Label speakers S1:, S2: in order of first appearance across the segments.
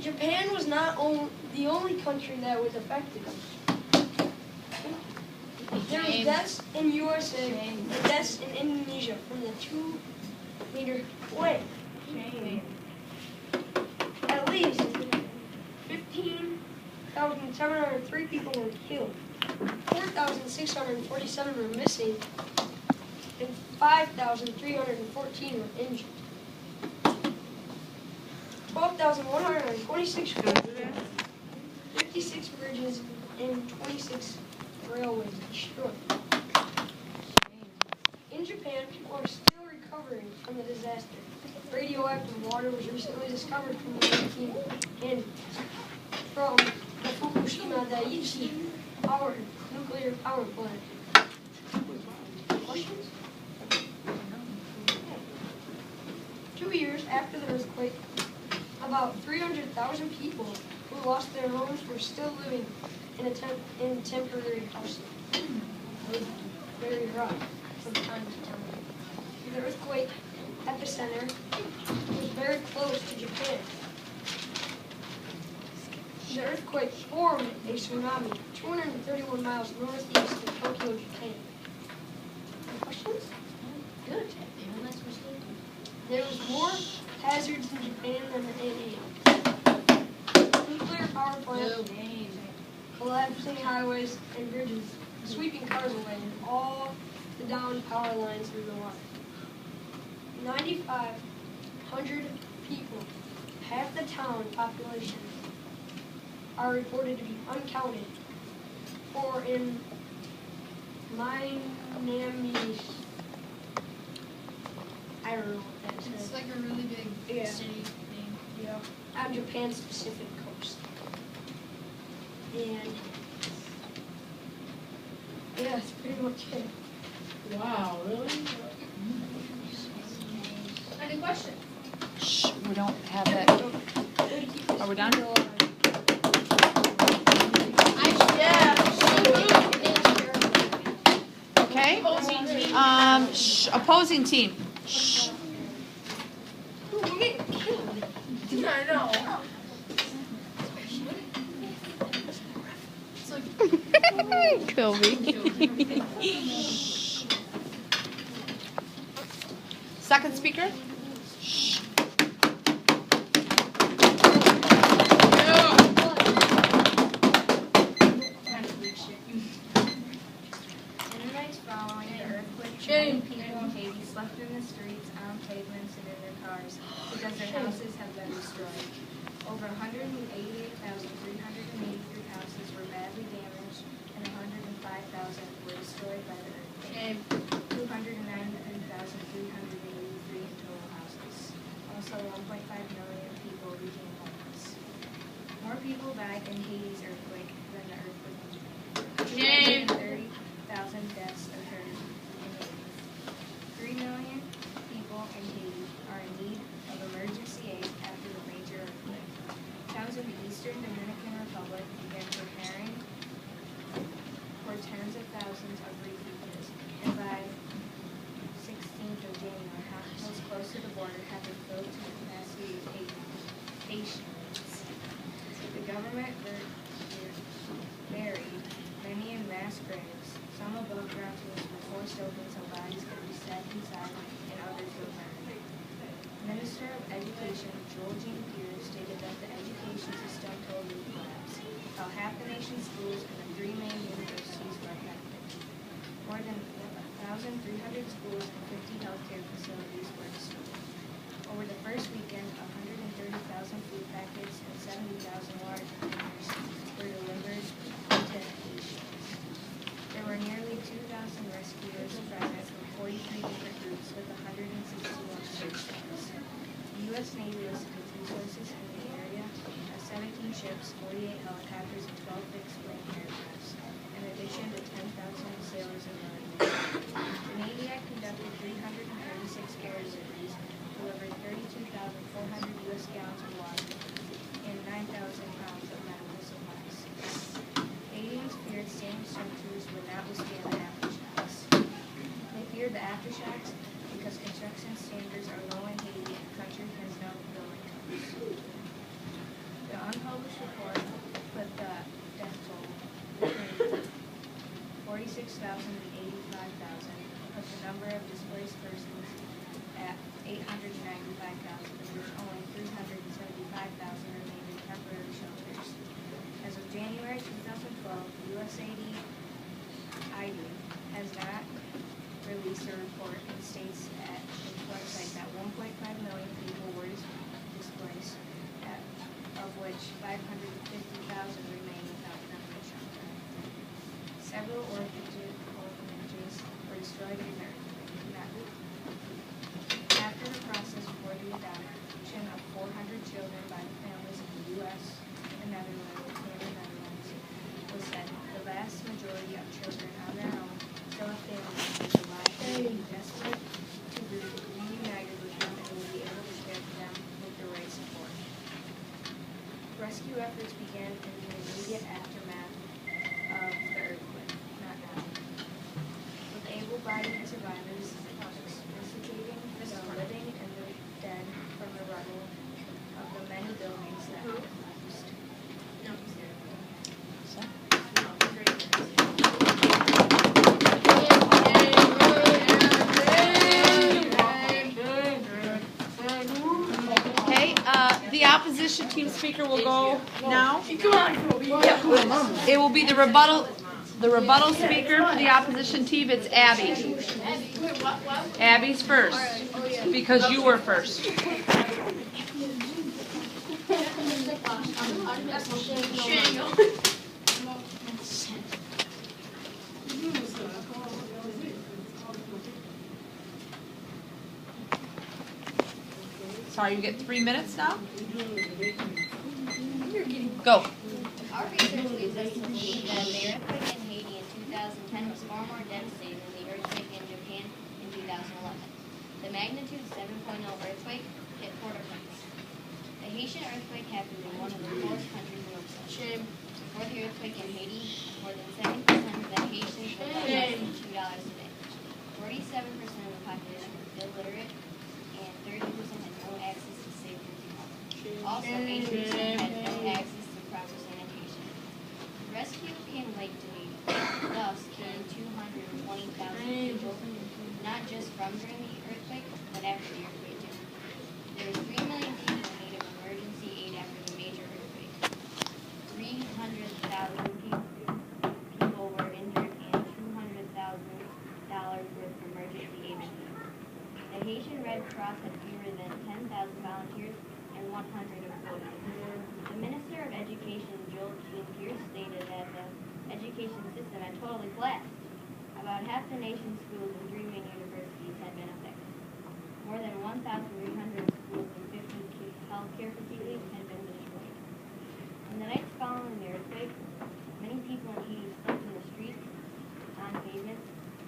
S1: Japan was not the only country that was affected. There was deaths in USA and deaths in Indonesia from the 2-meter quake. At least 15,703 people were killed, 4,647 were missing, and 5,314 were injured. 12,126 roads, 56 bridges, and 26 railways destroyed. In Japan, people are still recovering from the disaster. Radioactive water was recently discovered from the Fukushima Daiichi nuclear power plant. Questions? 2 years after the earthquake, about 300,000 people who lost their homes were still living in temporary houses. It was very rough from time to time. The earthquake epicenter was very close to Japan. The earthquake formed a tsunami 231 miles northeast of Tokyo, Japan. Any questions? Good. There was more hazards in Japan than in India. Nuclear power plant, collapsing highways and bridges, sweeping cars away, and all the downed power lines through the water. 9,500 people, half the town population, are reported to be uncounted, or in Miami, I don't know what that is.
S2: It's like a really big city name.
S1: Yeah. On Japan's Pacific coast. And yeah, that's pretty much it.
S2: Wow, really? Any question?
S3: Shh, we don't have that. Are we done? Okay. Opposing team. Shh.
S2: I know.
S3: Kobe. Second speaker. Shh.
S4: In the nights following the earthquake, many people in Haiti slept in the streets, on pavements, and in their cars because their houses have been destroyed. Over 188,383 houses were badly damaged, and 105,000 were destroyed by the earthquake. 293,383 total houses. Also, 1.5 million people became homeless. More people died in Haiti's earthquake than the earthquake in Japan. 230,000 deaths occurred in Haiti. 3 million people in Haiti are in need of emergency aid after the major earthquake. Towns in the eastern Dominican Republic began preparing for tens of thousands of refugees, and by 16th of January, hospitals close to the border have been filled to the capacity of patients. The government buried many in mass graves. Some above ground tombs were forced open so bodies could be set inside, and others were burned. Minister of Education Joel Jean Pierre stated that the education system totally collapsed, while half the nation's schools and the 3 main universities were affected. More than 1,300 schools and 50 healthcare facilities were destroyed. Over the first weekend, 130,000 food packets and 70,000 water containers were delivered to Haiti. There were nearly 2,000 rescuers present from 43 different groups with 161 search teams. The U.S. Navy listed its resources in the area as 17 ships, 48 helicopters, and 12 fixed-wing aircrafts, in addition to 10,000 sailors and military. The Navy had conducted 336 air surveys, delivered 32,400 U.S. gallons of water, and 9,000 pounds of medical supplies. Haitians feared standing structures would not withstand the aftershocks. They feared the aftershocks because construction standards are low in Haiti and the country has no building codes. The with the number of displaced persons at 895,000, of which only 375,000 remain in temporary shelters. As of January 2012, USAID has not released a report and states at its website that 1.5 million people were displaced, of which 550,000 remain without temporary shelter. Several orphanages were destroyed in the earthquake. After the process for the adoption of 400 children by the families in the U.S. and the Netherlands was said, the vast majority of children on their own still have families members alive and will be desperate to be reunited with them and will be able to care for them with the right support. Rescue efforts began in the immediate aftermath of the earthquake, not now. With able-bodied survivors extricating the living and the dead from the rubble of the many buildings that had collapsed.
S3: Okay, the opposition team speaker will go now.
S1: Come on, Kobe.
S3: It will be the rebuttal speaker for the opposition team. It's Abby. Abby's first, because you were first. Sorry, you get 3 minutes now? Go.
S5: Our research leads us to believe that the earthquake in Haiti in 2010 was far more devastating than the earthquake in Japan in 2011. The magnitude 7.0 earthquake hit Port-au-Prince. The Haitian earthquake happened in one of the poorest countries in the world. Before the earthquake in Haiti, more than 70% of the Haitians were less than $2 a day. 47% of the population were illiterate, and 30% had no access to safe drinking water. Also, 80% had no access to proper sanitation. Rescue came late to Haiti, thus killing 220,000 people, not just from during the earthquake, but after the earthquake too. There were 3 million people in need of emergency aid after the major earthquake. 300,000 people were injured and $200,000 worth of emergency aid was needed. The Haitian Red Cross had fewer than 10,000 volunteers and 100 employees. The Minister of Education, Joel Jean Pierce, stated that the education system had totally collapsed. About half the nation's schools and 3 main universities had been affected. More than 1,300 schools and 50 healthcare facilities had been destroyed. In the nights following the earthquake, many people in Haiti slept in the streets, on pavements,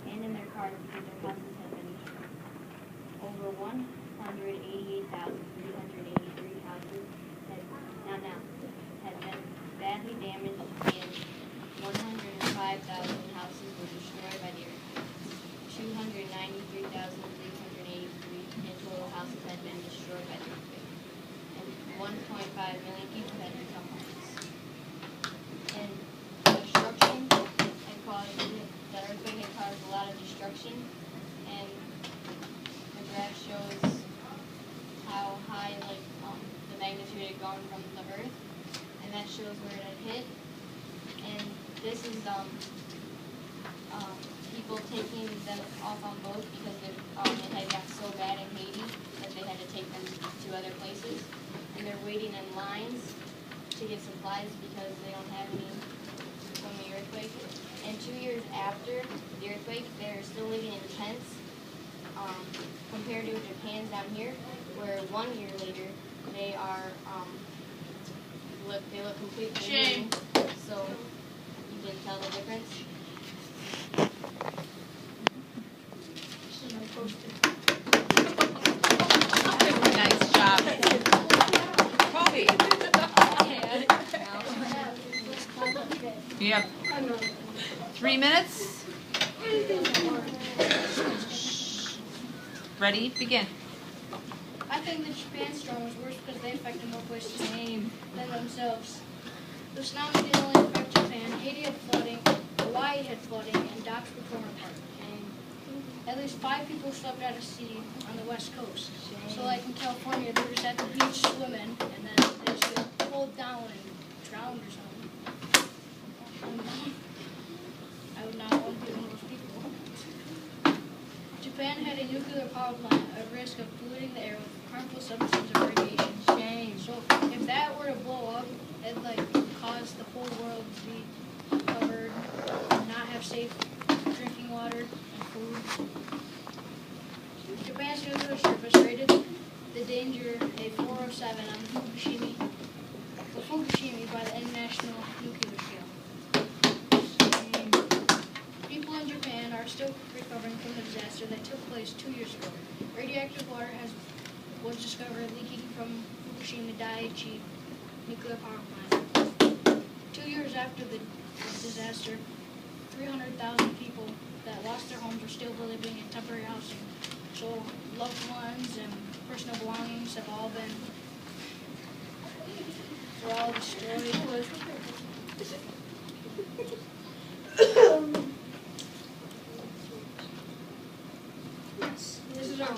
S5: and in their cars because their houses had been destroyed. Over 188,383 houses had been badly damaged, and 105,000 houses were destroyed by the earthquake. 293,383 in total houses had been destroyed by the earthquake, and 1.5 million people had become homeless. And destruction had caused, the earthquake had caused a lot of destruction, and the graph shows how high the magnitude had gone from the earth, and that shows where it had hit. And this is people taking them off on boats because it had got so bad in Haiti that they had to take them to other places, and they're waiting in lines to get supplies because they don't have any from the earthquake. And 2 years after the earthquake, they're still living in tents, compared to Japan's down here, where 1 year later they are look completely new. So you can tell the difference.
S3: Nice job. Kobe. You have 3 minutes. Ready? Begin.
S1: I think the Japan storm was worse because they affected more places than themselves. The tsunami didn't only affect Japan. Haiti had flooding,
S6: Hawaii had flooding and docks were torn apart. At least 5 people slept at a sea on the west coast. So like in California, they were just at the beach swimming, and then they just get pulled down and drowned or something. I would not want to be one of those people. Japan had a nuclear power plant at risk of polluting the air with harmful substances of radiation.
S3: Shame.
S6: So if that were to blow up, it'd like cause the whole world to be covered, not have safe drinking water and food. Japan's nuclear service rated the danger a 407 on the Fukushima by the International Nuclear Scale. People in Japan are still recovering from the disaster that took place 2 years ago. Radioactive water was discovered leaking from Fukushima Daiichi nuclear power plant. 2 years after the disaster, 300,000 people that lost their homes are still living in temporary housing. So loved ones and personal belongings have all been destroyed.
S5: This is our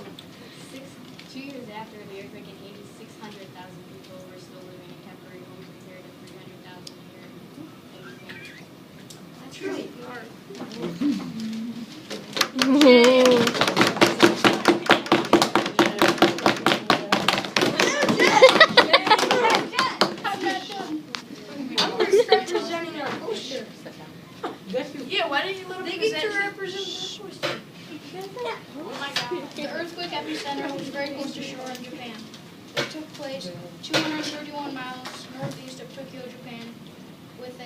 S5: 2 years after the earthquake in Haiti, 600,000 people were still living in temporary homes compared to 300,000 here in Japan.
S1: That's really hard. I'm representing our poster.
S2: Yeah, why didn't you let them
S1: They get to
S2: present?
S1: represent their poster.
S6: Oh my God. The earthquake epicenter was very close to shore in Japan. It took place 231 miles northeast of Tokyo, Japan, with a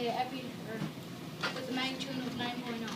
S6: magnitude of 9.0.